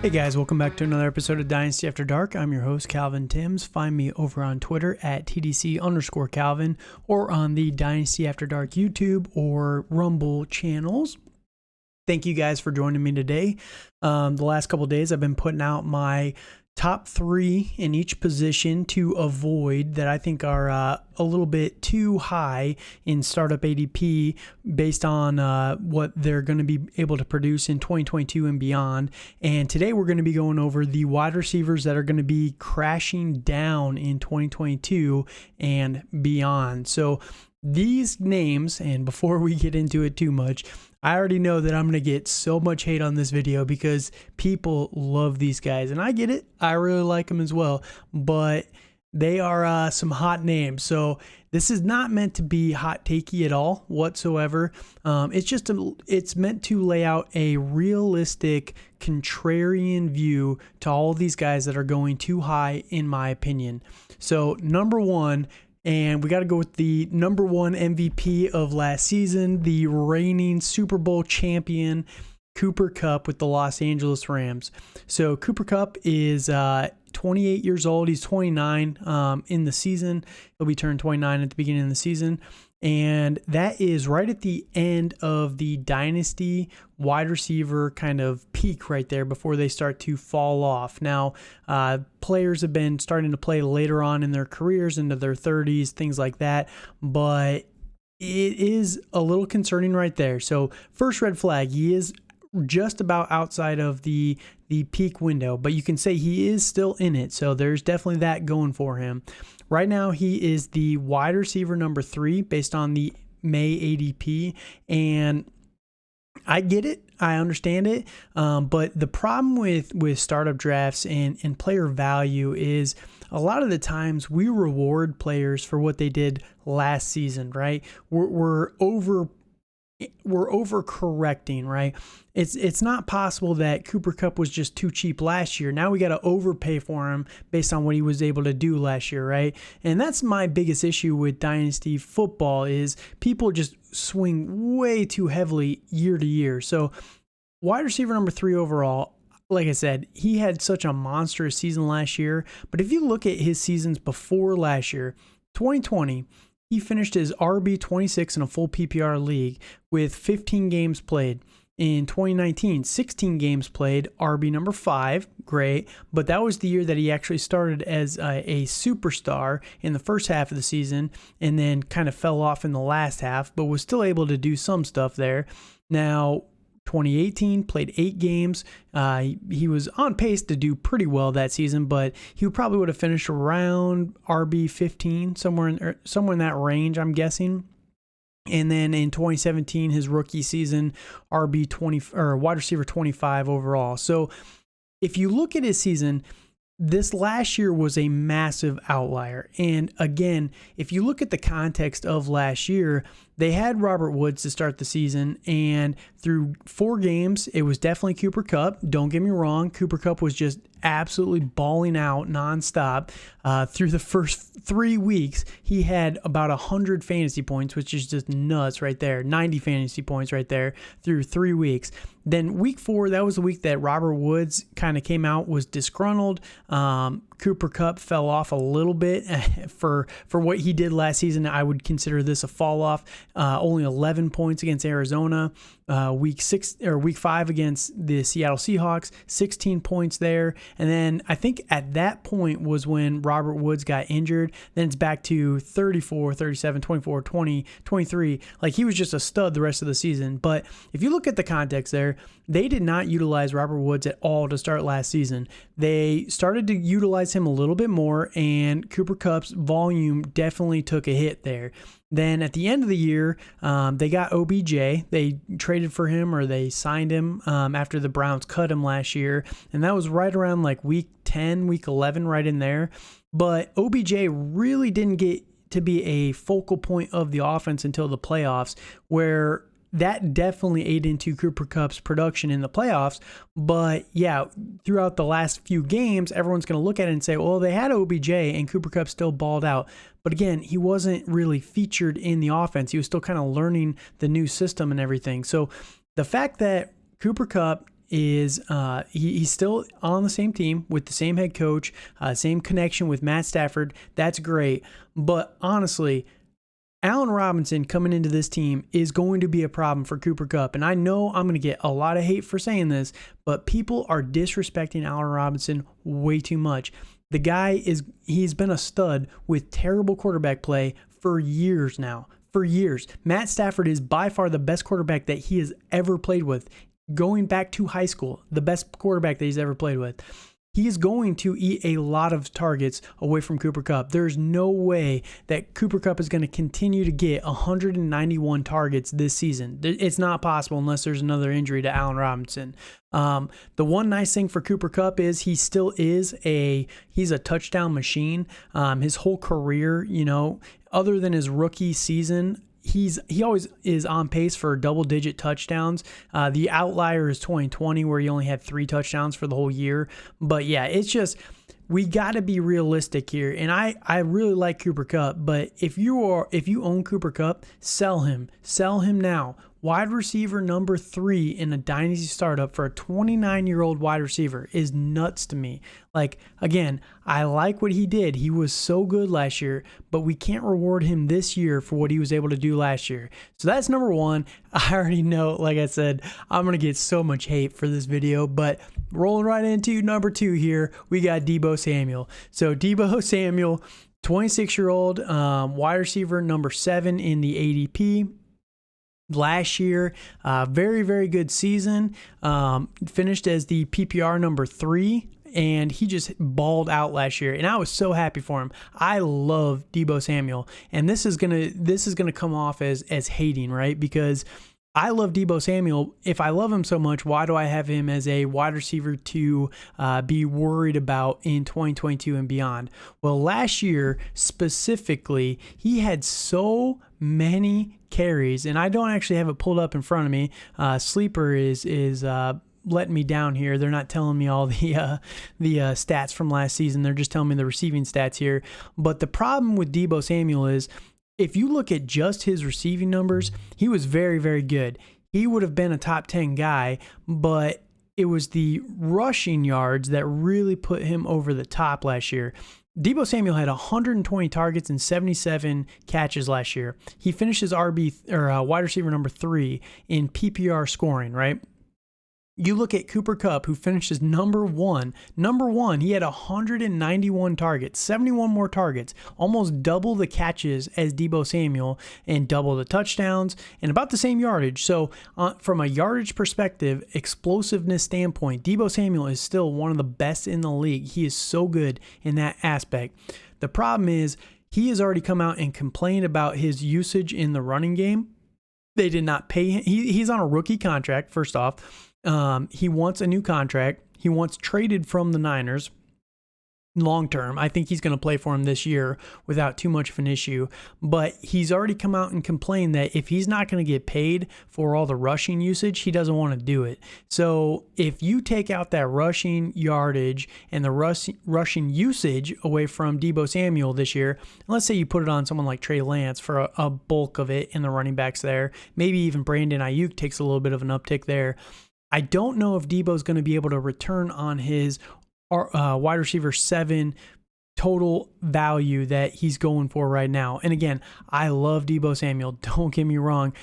Hey guys, welcome back to another episode of Dynasty After Dark. I'm your host, Calvin Timms. Find me over on Twitter at TDC_Calvin or on the Dynasty After Dark YouTube or Rumble channels. Thank you guys for joining me today. The last couple of days, I've been putting out my top 3 in each position to avoid that I think are a little bit too high in startup ADP based on what they're going to be able to produce in 2022 and beyond. And today we're going to be going over the wide receivers that are going to be crashing down in 2022 and beyond. So these names, and before we get into it too much, I already know that I'm going to get so much hate on this video because people love these guys. And I get it. I really like them as well. But they are some hot names. So this is not meant to be hot takey at all whatsoever. It's meant to lay out a realistic contrarian view to all of these guys that are going too high, in my opinion. So number one, and we got to go with the number 1 MVP of last season, the reigning Super Bowl champion, Cooper Kupp with the Los Angeles Rams. So Cooper Kupp is 28 years old. He's 29 in the season. He'll be turned 29 at the beginning of the season. And that is right at the end of the Dynasty wide receiver kind of peak right there before they start to fall off. Now, players have been starting to play later on in their careers, into their 30s, things like that. But it is a little concerning right there. So first red flag, he is just about outside of the peak window, but you can say he is still in it. So there's definitely that going for him. Right now, he is the wide receiver number 3 based on the May ADP. And I get it. I understand it. But the problem with startup drafts and player value is a lot of the times we reward players for what they did last season, right? We're overcorrecting, right? It's not possible that Cooper Kupp was just too cheap last year. Now we got to overpay for him based on what he was able to do last year, right? And that's my biggest issue with Dynasty football is people just swing way too heavily year to year. So wide receiver number 3 overall, like I said, he had such a monstrous season last year. But if you look at his seasons before last year, 2020, he finished his RB 26 in a full PPR league with 15 games played. In 2019, 16 games played, RB number 5, great. But that was the year that he actually started as a superstar in the first half of the season and then kind of fell off in the last half, but was still able to do some stuff there. Now, 2018, played 8 games. He was on pace to do pretty well that season, but he probably would have finished around RB 15, somewhere in that range, I'm guessing. And then in 2017, his rookie season, RB 20 or wide receiver 25 overall. So if you look at his season, this last year was a massive outlier. And again, if you look at the context of last year, they had Robert Woods to start the season, and through 4 games, it was definitely Cooper Kupp. Don't get me wrong, Cooper Kupp was just absolutely balling out nonstop. Through the first 3 weeks, he had about 100 fantasy points, which is just nuts right there. 90 fantasy points right there through 3 weeks. Then week 4, that was the week that Robert Woods kind of came out, was disgruntled. Cooper Kupp fell off a little bit for what he did last season. I would consider this a fall off. Only 11 points against Arizona. Week 5 against the Seattle Seahawks, 16 points there. And then I think at that point was when Robert Woods got injured. Then it's back to 34, 37, 24, 20, 23. Like, he was just a stud the rest of the season. But if you look at the context there, they did not utilize Robert Woods at all to start last season. They started to utilize him a little bit more, and Cooper Kupp's volume definitely took a hit there. Then at the end of the year, they got OBJ. They traded for him, or they signed him after the Browns cut him last year. And that was right around like week 10, week 11, right in there. But OBJ really didn't get to be a focal point of the offense until the playoffs, where that definitely ate into Cooper Kupp's production in the playoffs. But yeah, throughout the last few games, everyone's going to look at it and say, well, they had OBJ and Cooper Kupp still balled out. But again, he wasn't really featured in the offense. He was still kind of learning the new system and everything. So the fact that Cooper Kupp is he's still on the same team with the same head coach, same connection with Matt Stafford. That's great. But honestly, Allen Robinson coming into this team is going to be a problem for Cooper Kupp. And I know I'm going to get a lot of hate for saying this, but people are disrespecting Allen Robinson way too much. The guy he's been a stud with terrible quarterback play for years now. For years. Matt Stafford is by far the best quarterback that he has ever played with. Going back to high school, the best quarterback that he's ever played with. He is going to eat a lot of targets away from Cooper Kupp. There's no way that Cooper Kupp is going to continue to get 191 targets this season. It's not possible unless there's another injury to Allen Robinson. The one nice thing for Cooper Kupp is he still is he's a touchdown machine. His whole career, other than his rookie season, he always is on pace for double-digit touchdowns. The outlier is 2020, where he only had 3 touchdowns for the whole year. But yeah, it's just we got to be realistic here. And I really like Cooper Kupp, but if you own Cooper Kupp, sell him now. Wide receiver number 3 in a Dynasty startup for a 29-year-old wide receiver is nuts to me. Like, again, I like what he did. He was so good last year, but we can't reward him this year for what he was able to do last year. So that's number 1. I already know, like I said, I'm going to get so much hate for this video, but rolling right into number 2 here, we got Deebo Samuel. So Deebo Samuel, 26-year-old wide receiver number 7 in the ADP. Last year, very, very good season. Finished as the PPR number 3, and he just balled out last year. And I was so happy for him. I love Deebo Samuel, and this is gonna come off as hating, right? Because I love Deebo Samuel. If I love him so much, why do I have him as a wide receiver to be worried about in 2022 and beyond? Well, last year specifically, he had so many carries, and I don't actually have it pulled up in front of me. Sleeper is letting me down here. They're not telling me all the stats from last season. They're just telling me the receiving stats here. But the problem with Deebo Samuel is, if you look at just his receiving numbers, he was very, very good. He would have been a top 10 guy, but it was the rushing yards that really put him over the top last year. Deebo Samuel had 120 targets and 77 catches last year. He finished as wide receiver number 3 in PPR scoring, right? You look at Cooper Kupp, who finishes number one. He had 191 targets, 71 more targets, almost double the catches as Deebo Samuel, and double the touchdowns, and about the same yardage. So from a yardage perspective, explosiveness standpoint, Deebo Samuel is still one of the best in the league. He is so good in that aspect. The problem is he has already come out and complained about his usage in the running game. They did not pay him. He's on a rookie contract, first off. He wants a new contract. He wants traded from the Niners long term. I think he's going to play for him this year without too much of an issue. But he's already come out and complained that if he's not going to get paid for all the rushing usage, he doesn't want to do it. So if you take out that rushing yardage and the rushing usage away from Deebo Samuel this year, and let's say you put it on someone like Trey Lance for a bulk of it in the running backs there, maybe even Brandon Ayuk takes a little bit of an uptick there. I don't know if Deebo's going to be able to return on his wide receiver 7 total value that he's going for right now. And again, I love Deebo Samuel. Don't get me wrong.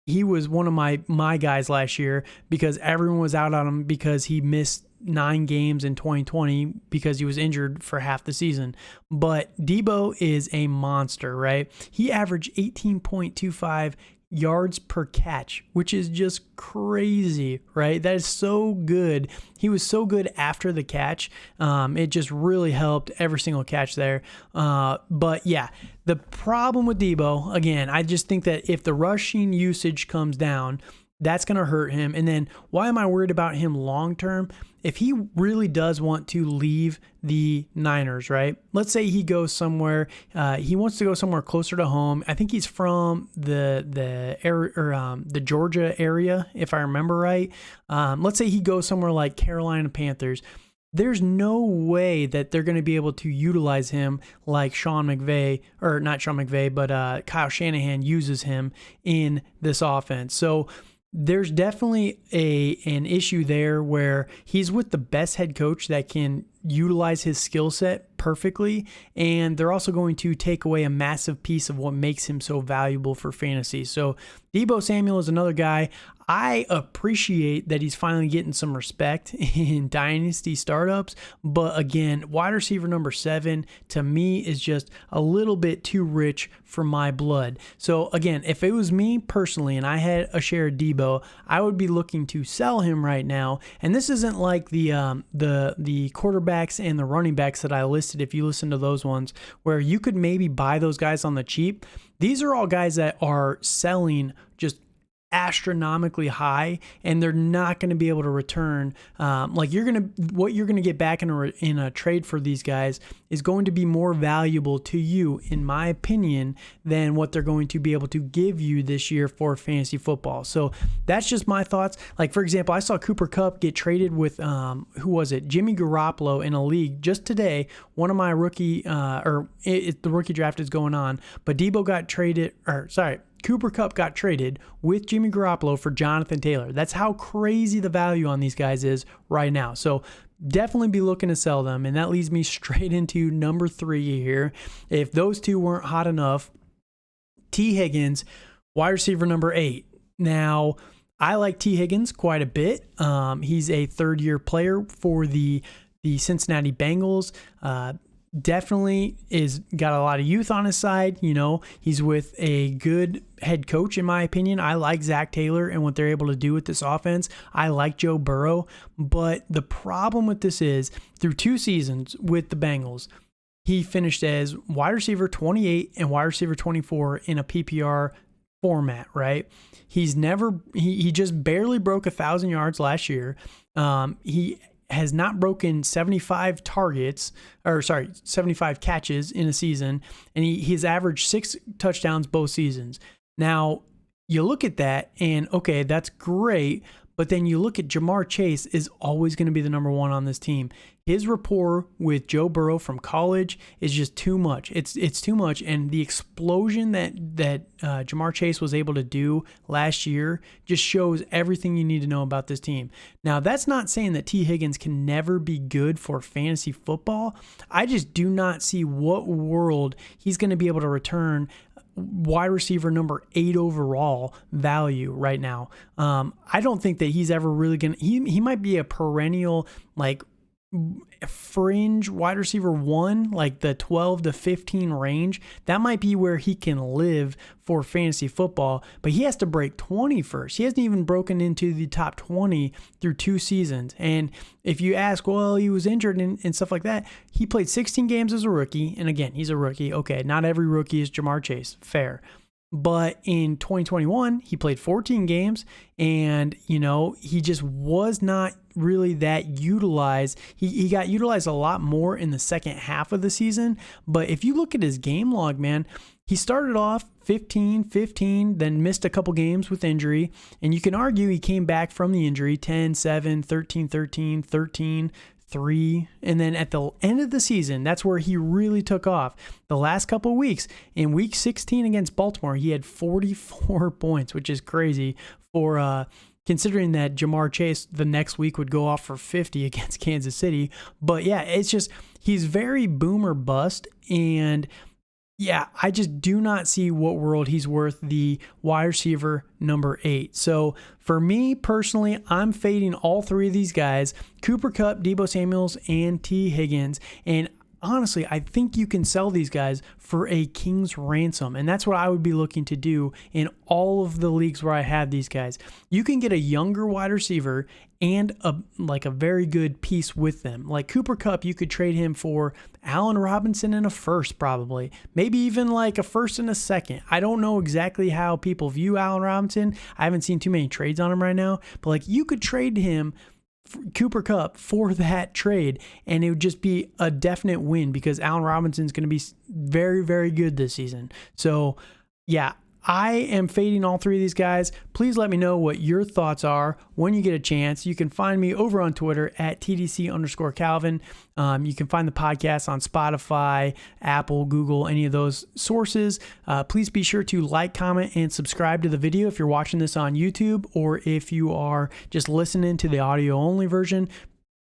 He was one of my guys last year because everyone was out on him because he missed 9 games in 2020 because he was injured for half the season. But Deebo is a monster, right? He averaged 18.25 yards per catch, which is just crazy, right? That is so good. He was so good after the catch. It just really helped every single catch there. But yeah, the problem with Deebo, again, I just think that if the rushing usage comes down, that's going to hurt him. And then why am I worried about him long term? If he really does want to leave the Niners, right? Let's say he goes somewhere. He wants to go somewhere closer to home. I think he's from the Georgia area, if I remember right. Let's say he goes somewhere like Carolina Panthers. There's no way that they're going to be able to utilize him like Kyle Shanahan uses him in this offense. So there's definitely an issue there where he's with the best head coach that can utilize his skill set perfectly, and they're also going to take away a massive piece of what makes him so valuable for fantasy. So Deebo Samuel is another guy. I appreciate that he's finally getting some respect in dynasty startups, but again, wide receiver number 7 to me is just a little bit too rich for my blood. So again, if it was me personally and I had a share of Deebo, I would be looking to sell him right now. And this isn't like the quarterbacks and the running backs that I listed, if you listen to those ones, where you could maybe buy those guys on the cheap. These are all guys that are selling just astronomically high, and they're not going to be able to return. What you're going to get back in a trade for these guys is going to be more valuable to you, in my opinion, than what they're going to be able to give you this year for fantasy football. So that's just my thoughts. Like, for example, I saw Cooper Kupp get traded with who was it? Jimmy Garoppolo in a league just today. One of my rookie the rookie draft is going on, but Cooper Kupp got traded with Jimmy Garoppolo for Jonathan Taylor. That's how crazy the value on these guys is right now. So definitely be looking to sell them. And that leads me straight into number 3 here. If those two weren't hot enough, T. Higgins, wide receiver number 8. Now, I like T. Higgins quite a bit. He's a third-year player for the Cincinnati Bengals. Definitely is got a lot of youth on his side. You know, he's with a good head coach, in my opinion. I like Zach Taylor and what they're able to do with this offense. I like Joe Burrow, but the problem with this is through 2 seasons with the Bengals, he finished as wide receiver 28 and wide receiver 24 in a PPR format, right? He just barely broke 1,000 yards last year. He has not broken 75 catches in a season, and he's averaged 6 touchdowns both seasons. Now, you look at that, and okay, that's great, but then you look at Jamar Chase is always going to be the number 1 on this team. His rapport with Joe Burrow from college is just too much. It's too much, and the explosion that Jamar Chase was able to do last year just shows everything you need to know about this team. Now, that's not saying that T. Higgins can never be good for fantasy football. I just do not see what world he's going to be able to return wide receiver number 8 overall value right now. I don't think that he's ever really going to, he might be a perennial, like, fringe wide receiver 1, like the 12 to 15 range. That might be where he can live for fantasy football, but he has to break 20 first. He hasn't even broken into the top 20 through 2 seasons. And if you ask, well, he was injured and stuff like that, he played 16 games as a rookie. And again, he's a rookie. Okay, not every rookie is Jamar Chase. Fair. But in 2021, he played 14 games, and, you know, he just was not really that utilized. He got utilized a lot more in the second half of the season. But if you look at his game log, man, he started off 15, then missed a couple games with injury. And you can argue he came back from the injury 10, 7, 13, 13, 13, 3, and then at the end of the season, that's where he really took off. The last couple of weeks, in week 16 against Baltimore, he had 44 points, which is crazy for considering that Jamar Chase the next week would go off for 50 against Kansas City. But yeah, it's just, he's very boom or bust, and yeah, I just do not see what world he's worth the wide receiver number 8. So for me personally, I'm fading all 3 of these guys: Cooper Kupp, Deebo Samuels, and T. Higgins. And honestly, I think you can sell these guys for a king's ransom. And that's what I would be looking to do in all of the leagues where I have these guys. You can get a younger wide receiver and a very good piece with them. Like Cooper Kupp, you could trade him for Allen Robinson and a first, probably. Maybe even like a first and a second. I don't know exactly how people view Allen Robinson. I haven't seen too many trades on him right now. But like, you could trade him, Cooper Kupp, for that trade, and it would just be a definite win because Allen Robinson's going to be very, very good this season. So yeah, I am fading all three of these guys. Please let me know what your thoughts are when you get a chance. You can find me over on Twitter at TDC_Calvin. You can find the podcast on Spotify, Apple, Google, any of those sources. Please be sure to like, comment, and subscribe to the video if you're watching this on YouTube, or if you are just listening to the audio only version.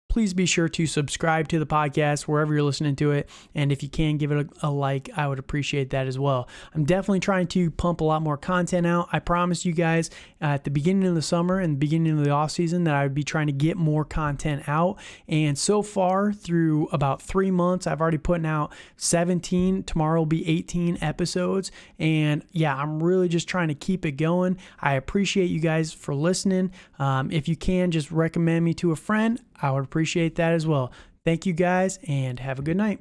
Please be sure to subscribe to the podcast wherever you're listening to it. And if you can give it a like, I would appreciate that as well. I'm definitely trying to pump a lot more content out. I promised you guys at the beginning of the summer and the beginning of the off season that I would be trying to get more content out. And so far, through about 3 months, I've already put out 17. Tomorrow will be 18 episodes. And yeah, I'm really just trying to keep it going. I appreciate you guys for listening. If you can, just recommend me to a friend. I would appreciate that as well. Thank you guys, and have a good night.